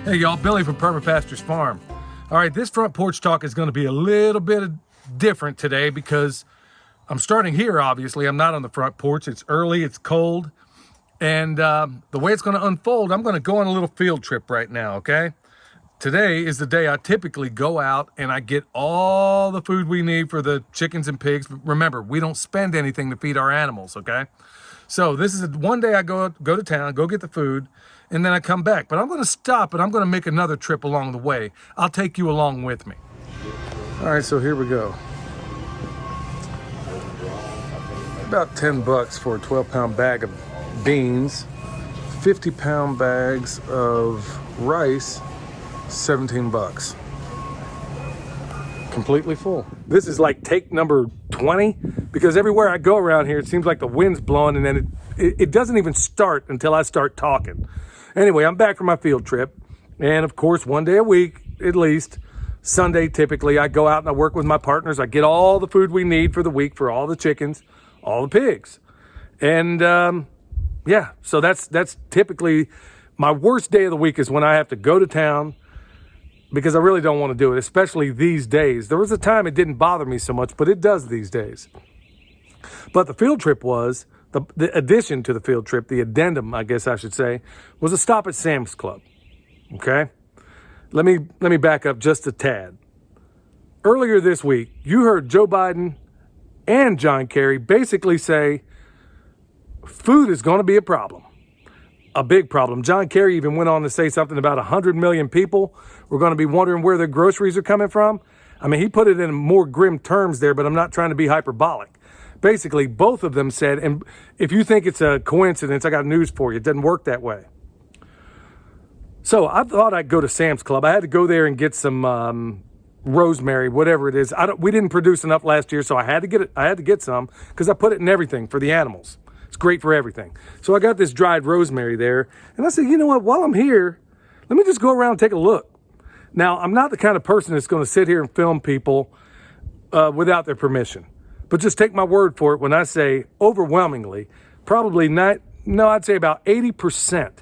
Hey y'all, Billy from Perma Pastures Farm. All right, this front porch talk is going to be a little bit different today because I'm starting here, obviously. I'm not on the front porch. It's early, it's cold. And the way it's going to unfold, I'm going to go on a little field trip right now, okay? Today is the day I typically go out and I get all the food we need for the chickens and pigs. But remember, we don't spend anything to feed our animals, okay? So this is one day I go to town, go get the food, and then I come back. But I'm going to stop and I'm going to make another trip along the way. I'll take you along with me. All right, so here we go. About 10 bucks for a 12-pound bag of beans, 50-pound bags of rice, 17 bucks. Completely full. This is like take number 20 because everywhere I go around here, it seems like the wind's blowing and then it doesn't even start until I start talking. Anyway, I'm back from my field trip. And of course, one day a week, at least, Sunday typically, I go out and I work with my partners. I get all the food we need for the week for all the chickens, all the pigs. And yeah, so that's typically my worst day of the week is when I have to go to town, because I really don't want to do it, especially these days. There was a time it didn't bother me so much, but it does these days. But the field trip was, the addition to the field trip, the addendum, I guess I should say, was a stop at Sam's Club, okay? Let me back up just a tad. Earlier this week, you heard Joe Biden and John Kerry basically say, food is going to be a problem. A big problem. John Kerry even went on to say something about 100 million people were going to be wondering where their groceries are coming from. I mean, he put it in more grim terms there, but I'm not trying to be hyperbolic. Basically, both of them said, and if you think it's a coincidence, I got news for you. It doesn't work that way. So I thought I'd go to Sam's Club. I had to go there and get some rosemary, whatever it is. We didn't produce enough last year, so I had to get it. I had to get some because I put it in everything for the animals. It's great for everything. So I got this dried rosemary there. And I said, you know what, while I'm here, let me just go around and take a look. Now, I'm not the kind of person that's going to sit here and film people without their permission. But just take my word for it when I say overwhelmingly, probably not, no, I'd say about 80%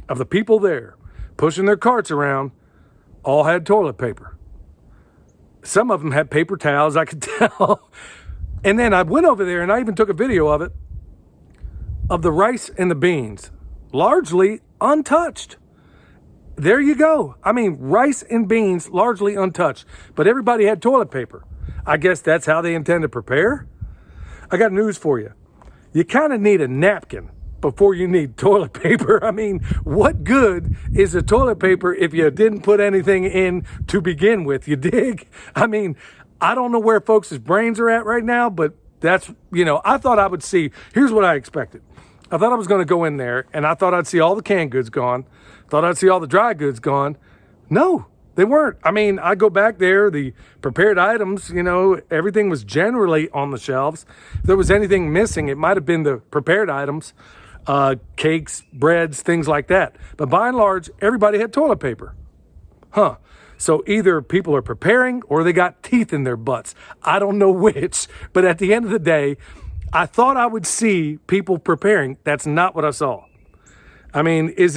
of the people there pushing their carts around all had toilet paper. Some of them had paper towels, I could tell. And then I went over there and I even took a video of it, of the rice and the beans, largely untouched. There you go. I mean, rice and beans, largely untouched, but everybody had toilet paper. I guess that's how they intend to prepare. I got news for you. You kind of need a napkin before you need toilet paper. I mean, what good is a toilet paper if you didn't put anything in to begin with? You dig? I mean, I don't know where folks' brains are at right now, but that's, I thought I would see, here's what I expected. I thought I was going to go in there and I thought I'd see all the canned goods gone. Thought I'd see all the dry goods gone. No, they weren't. I mean, I go back there, the prepared items, everything was generally on the shelves. If there was anything missing, it might have been the prepared items, cakes, breads, things like that. But by and large, everybody had toilet paper. Huh. So either people are preparing or they got teeth in their butts. I don't know which, but at the end of the day, I thought I would see people preparing. That's not what I saw. I mean, we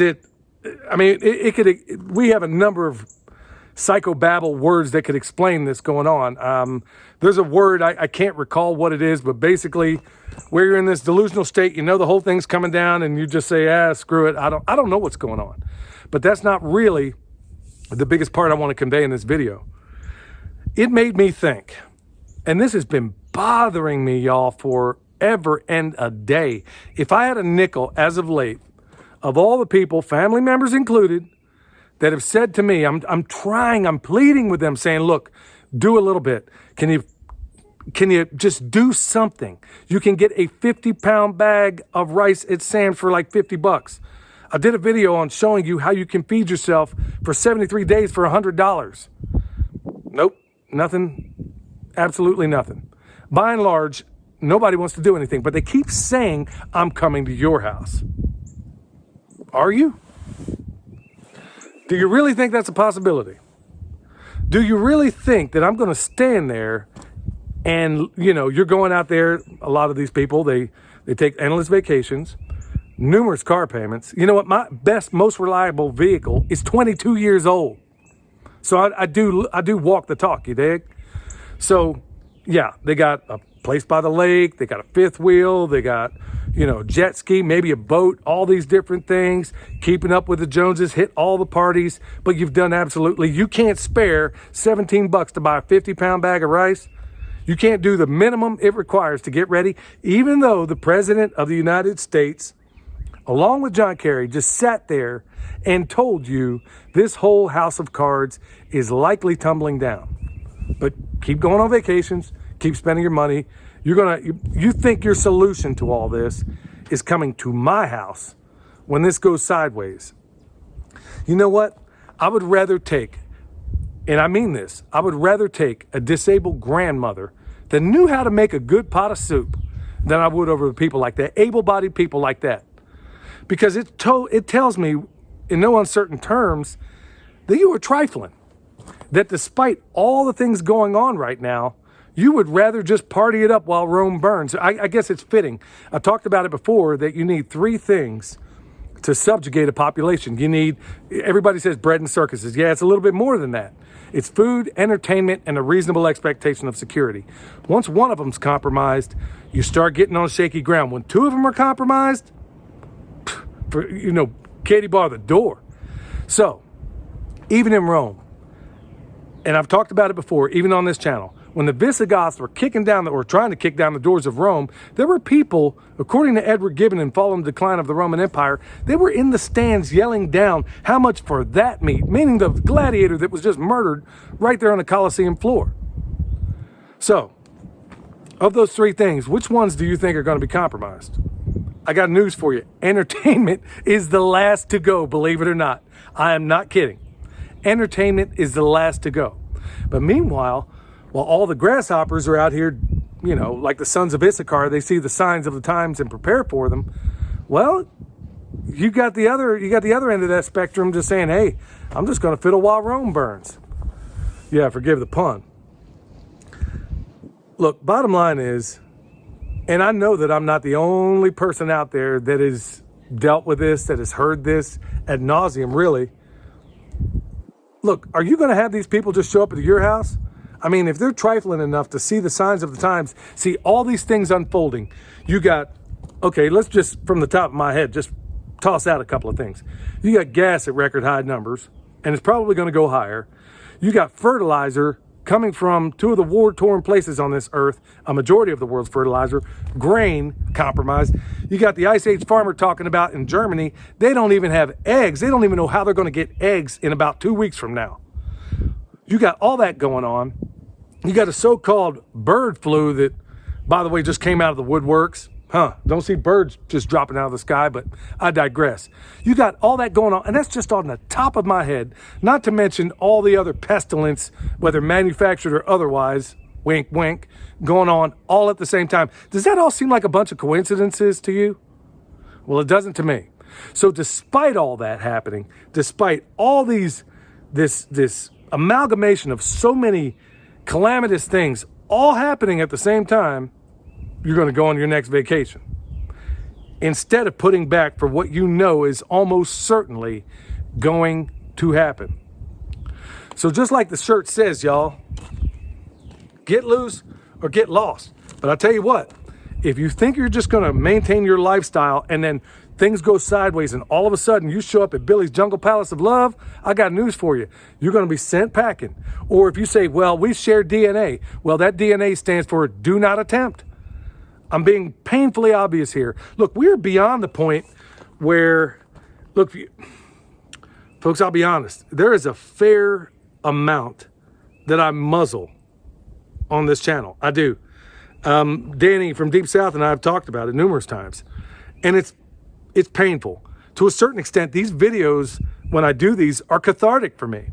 have a number of psychobabble words that could explain this going on. There's a word, I can't recall what it is, but basically where you're in this delusional state, the whole thing's coming down and you just say, screw it. I don't know what's going on, but that's not really the biggest part I want to convey in this video. It made me think, and this has been bothering me, y'all, forever and a day. If I had a nickel as of late, of all the people, family members included, that have said to me, I'm pleading with them saying, look, do a little bit. Can you just do something? You can get a 50-pound bag of rice at Sam's for like 50 bucks. I did a video on showing you how you can feed yourself for 73 days for $100. Nope, nothing, absolutely nothing. By and large, nobody wants to do anything, but they keep saying, I'm coming to your house. Are you? Do you really think that's a possibility? Do you really think that I'm going to stand there and, you're going out there, a lot of these people, they take endless vacations. numerous car payments. You know what? My best, most reliable vehicle is 22 years old. So I do walk the talk, you dig? So yeah, they got a place by the lake, they got a fifth wheel, they got, jet ski, maybe a boat, all these different things, keeping up with the Joneses, hit all the parties, but you've done you can't spare $17 to buy a 50-pound bag of rice. You can't do the minimum it requires to get ready, even though the President of the United States, along with John Kerry, just sat there and told you this whole house of cards is tumbling down. But keep going on vacations, keep spending your money. You think your solution to all this is coming to my house when this goes sideways. You know what? I would rather take, and I mean this, I would rather take a disabled grandmother that knew how to make a good pot of soup than I would over people like that, able-bodied people like that. Because it tells me in no uncertain terms that you were trifling. That despite all the things going on right now, you would rather just party it up while Rome burns. I guess it's fitting. I talked about it before that you need three things to subjugate a population. Everybody says bread and circuses. Yeah, it's a little bit more than that. It's food, entertainment, and a reasonable expectation of security. Once one of them's compromised, you start getting on shaky ground. When two of them are compromised, Katie bar the door. So, even in Rome, and I've talked about it before, even on this channel, when the Visigoths were trying to kick down the doors of Rome, there were people, according to Edward Gibbon in Following the Decline of the Roman Empire, they were in the stands yelling down how much for that meat, meaning the gladiator that was just murdered right there on the Colosseum floor. So, of those three things, which ones do you think are going to be compromised? I got news for you. Entertainment is the last to go, believe it or not. I am not kidding. Entertainment is the last to go. But meanwhile, while all the grasshoppers are out here, like the sons of Issachar, they see the signs of the times and prepare for them. Well, you got the other end of that spectrum just saying, hey, I'm just going to fiddle while Rome burns. Yeah, forgive the pun. Look, bottom line is, and I know that I'm not the only person out there that has dealt with this, that has heard this ad nauseum, really. Look, are you going to have these people just show up at your house? I mean, if they're trifling enough to see the signs of the times, see all these things unfolding, let's just, from the top of my head, just toss out a couple of things. You got gas at record high numbers, and it's probably going to go higher. You got fertilizer coming from two of the war-torn places on this earth, a majority of the world's fertilizer, grain compromised. You got the Ice Age farmer talking about in Germany, they don't even have eggs. They don't even know how they're going to get eggs in about 2 weeks from now. You got all that going on. You got a so-called bird flu that, by the way, just came out of the woodworks. Don't see birds just dropping out of the sky, but I digress. You got all that going on, and that's just on the top of my head, not to mention all the other pestilence, whether manufactured or otherwise, wink, wink, going on all at the same time. Does that all seem like a bunch of coincidences to you? Well, it doesn't to me. So despite all that happening, despite all this amalgamation of so many calamitous things all happening at the same time, you're going to go on your next vacation instead of putting back for what you know is almost certainly going to happen. So just like the shirt says, y'all, get loose or get lost. But I'll tell you what, if you think you're just going to maintain your lifestyle and then things go sideways and all of a sudden you show up at Billy's Jungle Palace of Love, I got news for you. You're going to be sent packing. Or if you say, well, we share DNA, well, that DNA stands for do not attempt. I'm being painfully obvious here. Look, we're beyond the point where, folks, I'll be honest. There is a fair amount that I muzzle on this channel. I do. Danny from Deep South and I have talked about it numerous times. And it's painful. To a certain extent, these videos, when I do these, are cathartic for me.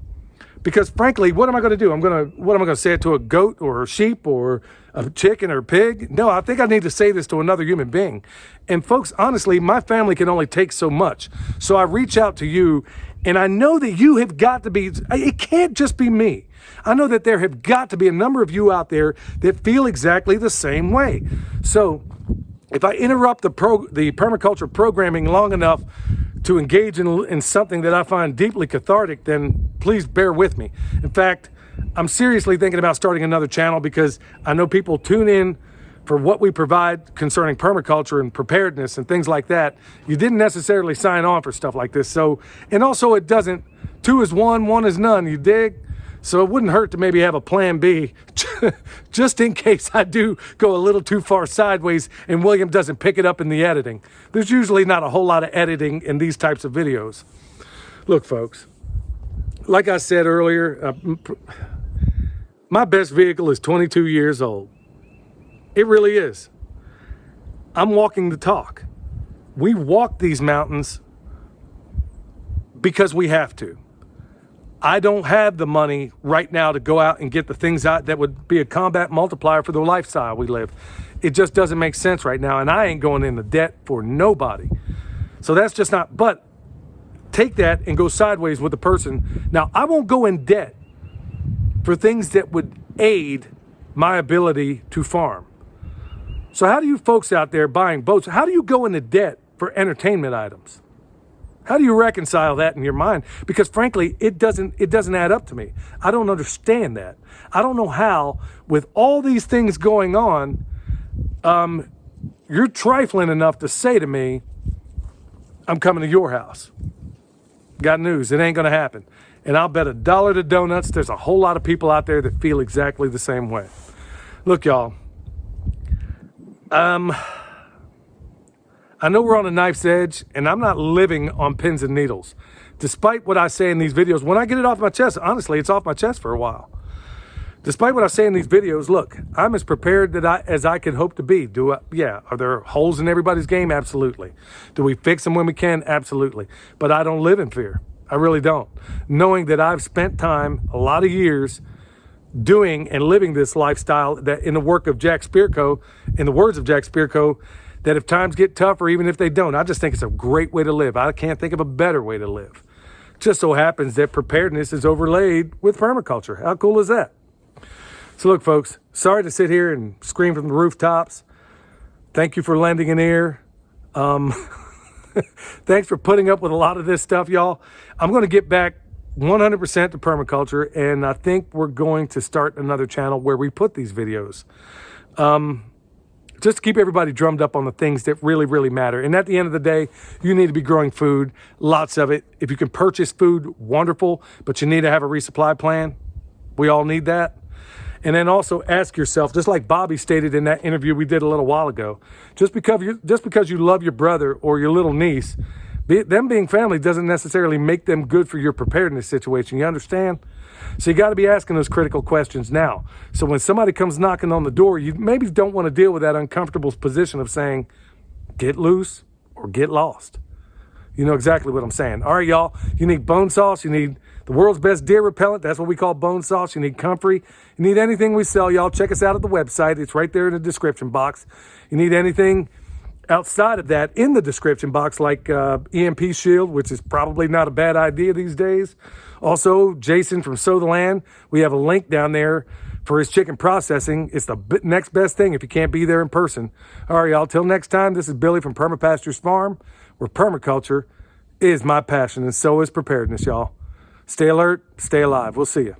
Because frankly, what am I going to do? What am I going to say it to a goat or a sheep or a chicken or a pig? No, I think I need to say this to another human being. And folks, honestly, my family can only take so much. So I reach out to you, and I know that you have got to be, it can't just be me. I know that there have got to be a number of you out there that feel exactly the same way. So If I interrupt the permaculture programming long enough to engage in something that I find deeply cathartic, then please bear with me. In fact, I'm seriously thinking about starting another channel because I know people tune in for what we provide concerning permaculture and preparedness and things like that. You didn't necessarily sign on for stuff like this. So, and also it doesn't, 2 is 1, 1 is none, you dig? So it wouldn't hurt to maybe have a plan B just in case I do go a little too far sideways and William doesn't pick it up in the editing. There's usually not a whole lot of editing in these types of videos. Look, folks, like I said earlier, my best vehicle is 22 years old. It really is. I'm walking the talk. We walk these mountains because we have to. I don't have the money right now to go out and get the things out that would be a combat multiplier for the lifestyle we live. It just doesn't make sense right now, and I ain't going into debt for nobody. So that's just not, but take that and go sideways with the person. Now, I won't go in debt for things that would aid my ability to farm. So how do you folks out there buying boats, how do you go into debt for entertainment items? How do you reconcile that in your mind? Because frankly, it doesn't add up to me. I don't understand that. I don't know how, with all these things going on, you're trifling enough to say to me, I'm coming to your house. Got news, it ain't gonna happen. And I'll bet $1 to donuts, there's a whole lot of people out there that feel exactly the same way. Look, y'all, I know we're on a knife's edge, and I'm not living on pins and needles. Despite what I say in these videos, when I get it off my chest, honestly, it's off my chest for a while. Despite what I say in these videos, look, I'm as prepared as I could hope to be. Yeah, are there holes in everybody's game? Absolutely. Do we fix them when we can? Absolutely. But I don't live in fear. I really don't. Knowing that I've spent time, a lot of years, doing and living this lifestyle that in the work of Jack Spirko, in the words of Jack Spirko, that if times get tough or even if they don't, I just think it's a great way to live. I can't think of a better way to live. Just so happens that preparedness is overlaid with permaculture. How cool is that? So look, folks, sorry to sit here and scream from the rooftops. Thank you for lending an ear. Thanks for putting up with a lot of this stuff, y'all. I'm going to get back 100% to permaculture, and I think we're going to start another channel where we put these videos. Just to keep everybody drummed up on the things that really, really matter. And at the end of the day, you need to be growing food, lots of it. If you can purchase food, wonderful, but you need to have a resupply plan. We all need that. And then also ask yourself, just like Bobby stated in that interview we did a little while ago, just because you love your brother or your little niece, them being family doesn't necessarily make them good for your preparedness situation. You understand? So you got to be asking those critical questions now. So when somebody comes knocking on the door, you maybe don't want to deal with that uncomfortable position of saying, get loose or get lost. You know exactly what I'm saying. All right, y'all, you need bone sauce. You need the world's best deer repellent. That's what we call bone sauce. You need comfrey. You need anything we sell, y'all. Check us out at the website. It's right there in the description box. You need anything outside of that in the description box, like EMP Shield, which is probably not a bad idea these days. Also, Jason from Sow the Land, we have a link down there for his chicken processing. It's the next best thing if you can't be there in person. All right, y'all, till next time, this is Billy from Perma Pastures Farm, where permaculture is my passion, and so is preparedness, y'all. Stay alert, stay alive. We'll see you.